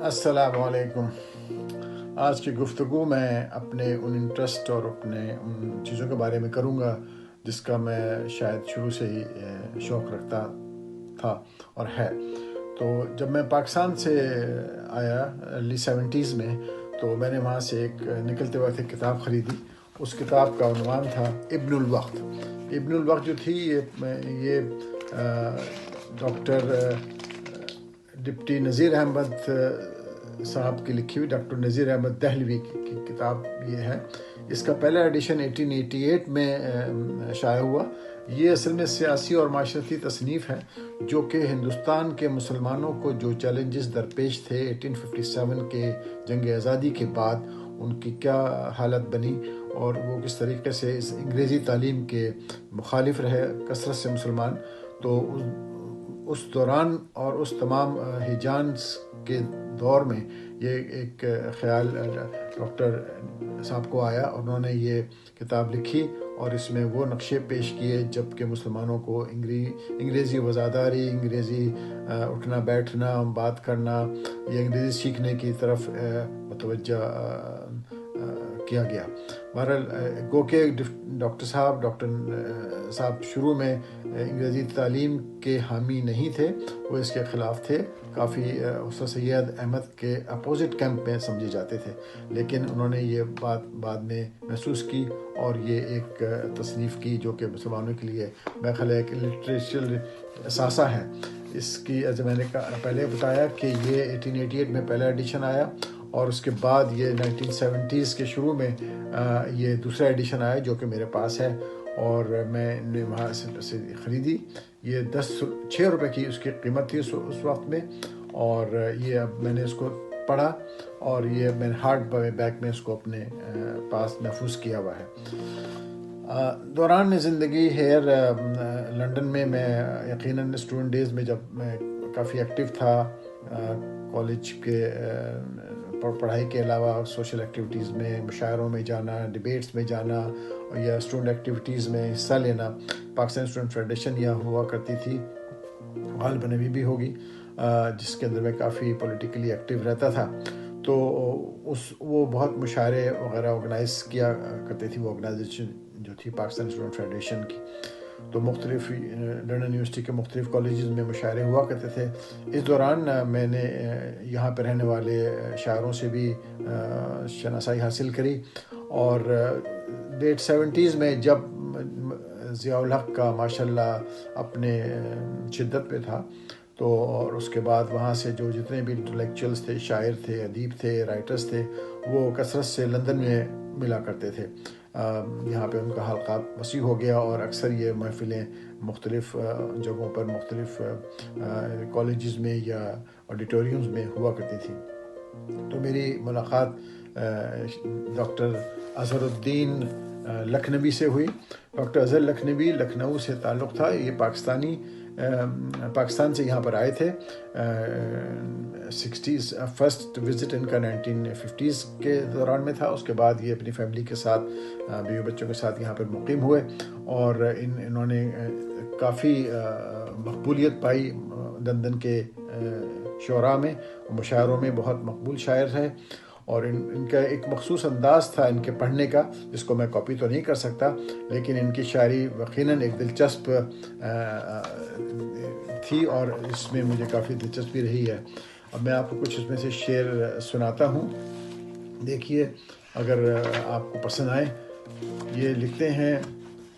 السلام علیکم۔ آج کی گفتگو میں اپنے ان انٹرسٹ اور اپنے ان چیزوں کے بارے میں کروں گا جس کا میں شاید شروع سے ہی شوق رکھتا تھا اور ہے۔ تو جب میں پاکستان سے آیا ارلی 70s میں، تو میں نے وہاں سے ایک نکلتے وقت ایک کتاب خریدی۔ اس کتاب کا عنوان تھا ابن الوقت۔ ابن الوقت جو تھی یہ ڈاکٹر ڈپٹی نذیر احمد صاحب کی لکھی ہوئی، ڈاکٹر نذیر احمد دہلوی کی کتاب یہ ہے۔ اس کا پہلا ایڈیشن 1888 میں شائع ہوا۔ یہ اصل میں سیاسی اور معاشرتی تصنیف ہے جو کہ ہندوستان کے مسلمانوں کو جو چیلنجز درپیش تھے 1857 کے جنگ آزادی کے بعد، ان کی کیا حالت بنی اور وہ کس طریقے سے اس انگریزی تعلیم کے مخالف رہے کثرت سے مسلمان۔ تو اس دوران اور اس تمام ہیجانس کے دور میں یہ ایک خیال ڈاکٹر صاحب کو آیا، انہوں نے یہ کتاب لکھی اور اس میں وہ نقشے پیش کیے جب کہ مسلمانوں کو انگریزی وزاداری، انگریزی اٹھنا بیٹھنا، بات کرنا، یہ انگریزی سیکھنے کی طرف متوجہ کیا گیا۔ بہرحال گو کہ ڈاکٹر صاحب شروع میں انگریزی تعلیم کے حامی نہیں تھے، وہ اس کے خلاف تھے، کافی استاد سید احمد کے اپوزٹ کیمپ میں سمجھے جاتے تھے، لیکن انہوں نے یہ بات بعد میں محسوس کی اور یہ ایک تصنیف کی جو کہ مسلمانوں کے لیے میرے خیال ایک لٹریچر اثاثہ ہے۔ اس کی جیسے میں نے پہلے بتایا کہ یہ 1888 میں پہلا ایڈیشن آیا اور اس کے بعد یہ 1970s کے شروع میں یہ دوسرا ایڈیشن آیا جو کہ میرے پاس ہے اور میں نے وہاں سے خریدی۔ یہ 6 روپے کی اس کی قیمت تھی اس وقت میں، اور یہ اب میں نے اس کو پڑھا اور یہ میں نے ہارڈ بیک میں اس کو اپنے پاس محفوظ کیا ہوا ہے۔ دوران زندگی ہیئر لنڈن میں یقیناً اسٹوڈنٹ ڈیز میں جب میں کافی ایکٹیو تھا، کالج کے پڑھائی کے علاوہ سوشل ایکٹیویٹیز میں، مشاعروں میں جانا، ڈیبیٹس میں جانا یا اسٹوڈنٹ ایکٹیویٹیز میں حصہ لینا۔ پاکستان اسٹوڈنٹ فیڈریشن یہاں ہوا کرتی تھی، غالباً ابھی بھی ہوگی، جس کے اندر میں کافی پولیٹیکلی ایکٹیو رہتا تھا۔ تو وہ بہت مشاعرے وغیرہ آرگنائز کیا کرتی تھی، وہ آرگنائزیشن جو تھی پاکستان اسٹوڈنٹ فیڈریشن کی۔ تو مختلف لندن یونیورسٹی کے مختلف کالجز میں مشاعرے ہوا کرتے تھے۔ اس دوران میں نے یہاں پہ رہنے والے شاعروں سے بھی شناسائی حاصل کری، اور لیٹ 70s میں جب ضیاء الحق کا ماشاء اللہ اپنے شدت پہ تھا، تو اور اس کے بعد وہاں سے جو جتنے بھی انٹلیکچوئلس تھے، شاعر تھے، ادیب تھے، رائٹرز تھے، وہ کثرت سے لندن میں ملا کرتے تھے۔ یہاں پہ ان کا حلقہ وسیع ہو گیا اور اکثر یہ محفلیں مختلف جگہوں پر، مختلف کالجز میں یا آڈیٹوریمز میں ہوا کرتی تھی۔ تو میری ملاقات ڈاکٹر اظہر الدین لکھنوی سے ہوئی۔ ڈاکٹر اظہر لکھنوی لکھنؤ سے تعلق تھا، یہ پاکستان سے یہاں پر آئے تھے 60s، فرسٹ وزٹ ان کا 1950s کے دوران میں تھا۔ اس کے بعد یہ اپنی فیملی کے ساتھ، بیوی بچوں کے ساتھ یہاں پر مقیم ہوئے اور انہوں نے کافی مقبولیت پائی لندن کے شعراء میں، مشاعروں میں بہت مقبول شاعر ہے، اور ان کا ایک مخصوص انداز تھا ان کے پڑھنے کا جس کو میں کاپی تو نہیں کر سکتا، لیکن ان کی شاعری یقیناً ایک دلچسپ تھی اور اس میں مجھے کافی دلچسپی رہی ہے۔ اب میں آپ کو کچھ اس میں سے شعر سناتا ہوں، دیکھیے اگر آپ کو پسند آئے۔ یہ لکھتے ہیں،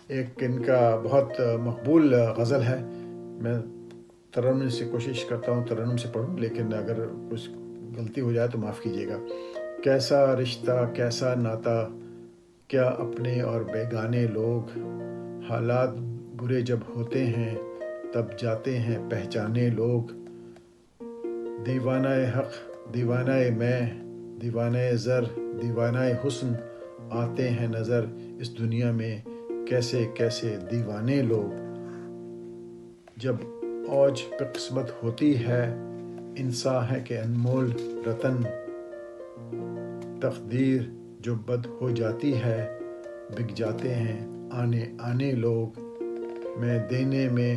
ایک ان کا بہت مقبول غزل ہے، میں ترنم سے کوشش کرتا ہوں ترنم سے پڑھوں، لیکن اگر کچھ غلطی ہو جائے تو معاف کیجیے گا۔ کیسا رشتہ کیسا ناتا، کیا اپنے اور بیگانے لوگ، حالات برے جب ہوتے ہیں تب جاتے ہیں پہچانے لوگ، دیوانہ حق دیوانہ میں، دیوانہ زر دیوانہ حسن، آتے ہیں نظر اس دنیا میں کیسے کیسے دیوانے لوگ، جب اوج پہ قسمت ہوتی ہے انساں ہے کہ انمول رتن، تقدیر جو بد ہو جاتی ہے بک جاتے ہیں آنے آنے لوگ، میں دینے میں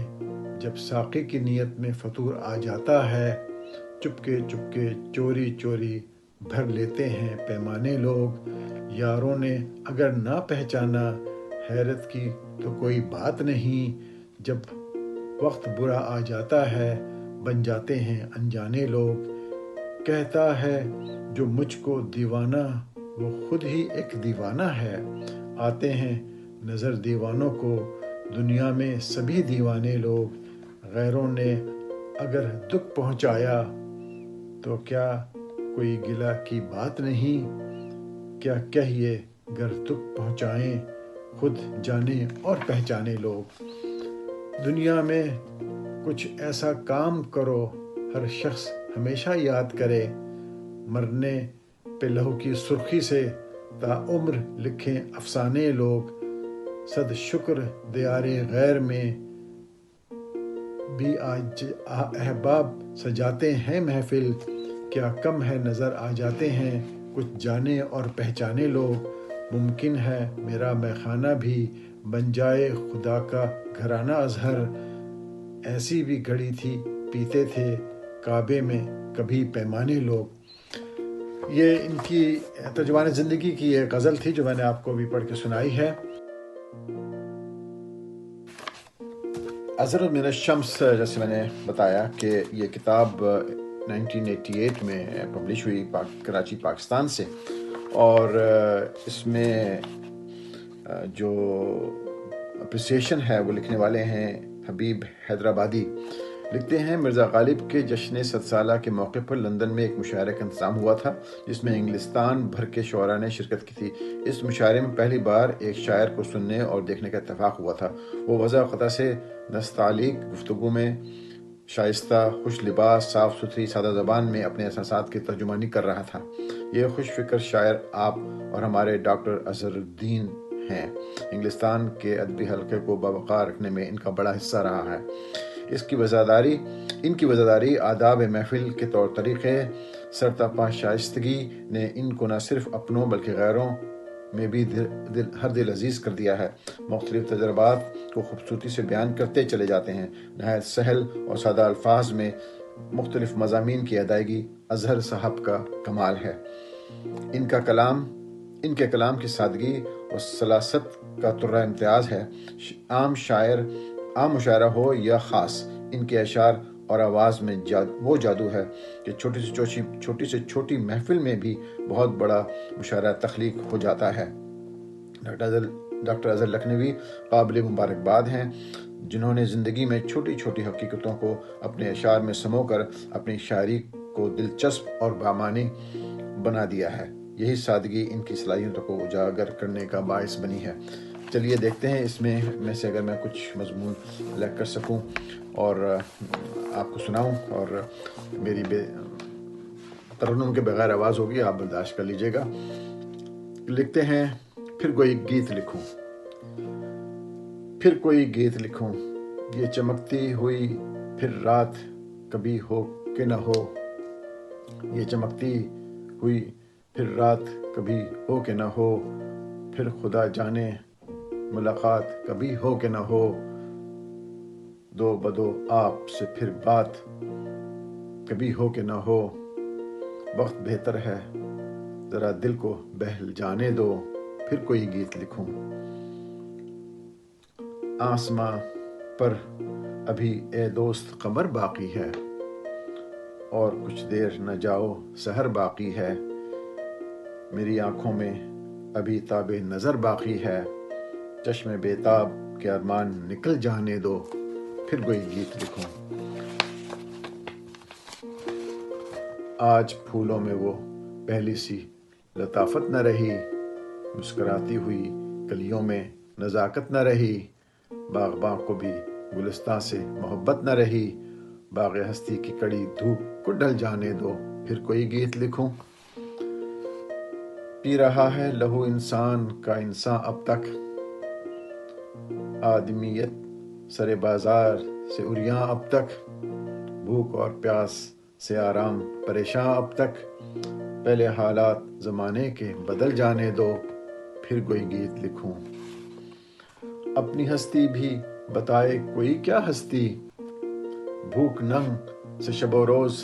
جب ساقی کی نیت میں فطور آ جاتا ہے چپکے چپکے چوری چوری بھر لیتے ہیں پیمانے لوگ، یاروں نے اگر نہ پہچانا حیرت کی تو کوئی بات نہیں، جب وقت برا آ جاتا ہے بن جاتے ہیں انجانے لوگ، کہتا ہے جو مجھ کو دیوانہ وہ خود ہی ایک دیوانہ ہے، آتے ہیں نظر دیوانوں کو دنیا میں سبھی دیوانے لوگ، غیروں نے اگر دکھ پہنچایا تو کیا کوئی گلہ کی بات نہیں، کیا کہیے گر دکھ پہنچائیں خود جانے اور پہچانے لوگ، دنیا میں کچھ ایسا کام کرو ہر شخص ہمیشہ یاد کرے، مرنے پہ لہو کی سرخی سے تا عمر لکھیں افسانے لوگ، صد شکر دیار غیر میں بھی آج احباب سجاتے ہیں محفل، کیا کم ہے نظر آ جاتے ہیں کچھ جانے اور پہچانے لوگ، ممکن ہے میرا میخانہ بھی بن جائے خدا کا گھرانہ اظہر، ایسی بھی گھڑی تھی پیتے تھے کعبے میں کبھی پیمانے لوگ۔ یہ ان کی ترجمان زندگی کی ایک غزل تھی جو میں نے آپ کو بھی پڑھ کے سنائی ہے۔ اظہر من الشمس، جیسے میں نے بتایا کہ یہ کتاب 1988 میں پبلش ہوئی کراچی پاکستان سے، اور اس میں جو اپریسیشن ہے وہ لکھنے والے ہیں حبیب حیدرآبادی، لکھتے ہیں مرزا غالب کے جشن 100 سالہ کے موقع پر لندن میں ایک مشاعرے کا انتظام ہوا تھا جس میں انگلستان بھر کے شعراء نے شرکت کی تھی۔ اس مشاعرے میں پہلی بار ایک شاعر کو سننے اور دیکھنے کا اتفاق ہوا تھا۔ وہ وضع خطا سے نستعلیق گفتگو میں شائستہ، خوش لباس، صاف ستھری سادہ زبان میں اپنے احساسات کی ترجمانی کر رہا تھا۔ یہ خوش فکر شاعر آپ اور ہمارے ڈاکٹر اظہر الدین ہیں۔ انگلستان کے ادبی حلقے کو باوقار رکھنے میں ان کا بڑا حصہ رہا ہے۔ ان کی وزاداری آداب محفل کے طور طریقے، سرتاپا شائستگی نے ان کو نہ صرف اپنوں بلکہ غیروں میں بھی ہر دل عزیز کر دیا ہے۔ مختلف تجربات کو خوبصورتی سے بیان کرتے چلے جاتے ہیں۔ نہایت سہل اور سادہ الفاظ میں مختلف مضامین کی ادائیگی اظہر صاحب کا کمال ہے۔ ان کے کلام کی سادگی اور سلاست کا ترہ امتیاز ہے۔ عام مشاعرہ ہو یا خاص، ان کے اشعار اور آواز میں وہ جادو ہے کہ چھوٹی سے چھوٹی محفل میں بھی بہت بڑا مشاعرہ تخلیق ہو جاتا ہے۔ ڈاکٹر اظہر لکھنوی قابل مبارکباد ہیں جنہوں نے زندگی میں چھوٹی چھوٹی حقیقتوں کو اپنے اشعار میں سمو کر اپنی شاعری کو دلچسپ اور بامعنی بنا دیا ہے۔ یہی سادگی ان کی صلاحیتوں کو اجاگر کرنے کا باعث بنی ہے۔ چلیے دیکھتے ہیں اس میں سے اگر میں کچھ مضمون الگ کر سکوں اور آپ کو سناؤں، اور میری ترنم کے بغیر آواز ہوگی، آپ برداشت کر لیجیے گا۔ لکھتے ہیں پھر کوئی گیت لکھوں، یہ چمکتی ہوئی پھر رات کبھی ہو کہ نہ ہو، یہ چمکتی ہوئی پھر رات کبھی ہو کہ نہ ہو، پھر خدا جانے ملاقات کبھی ہو کہ نہ ہو، دو بدو آپ سے پھر بات کبھی ہو کہ نہ ہو، وقت بہتر ہے ذرا دل کو بہل جانے دو، پھر کوئی گیت لکھوں، آسماں پر ابھی اے دوست قمر باقی ہے، اور کچھ دیر نہ جاؤ سحر باقی ہے، میری آنکھوں میں ابھی تاب نظر باقی ہے، چشم بیتاب کے ارمان نکل جانے دو، پھر کوئی گیت لکھوں، آج پھولوں میں وہ پہلی سی لطافت نہ رہی، مسکراتی ہوئی کلیوں میں نزاکت نہ رہی، باغباں کو بھی گلستاں سے محبت نہ رہی، باغ ہستی کی کڑی دھوپ کو ڈھل جانے دو، پھر کوئی گیت لکھوں، پی رہا ہے لہو انسان کا انسان اب تک، آدمیت سر بازار سے عریاں اب تک، بھوک اور پیاس سے آرام پریشاں اب تک، پہلے حالات زمانے کے بدل جانے دو، پھر کوئی گیت لکھوں، اپنی ہستی بھی بتائے کوئی کیا ہستی، بھوک ننگ سے شب و روز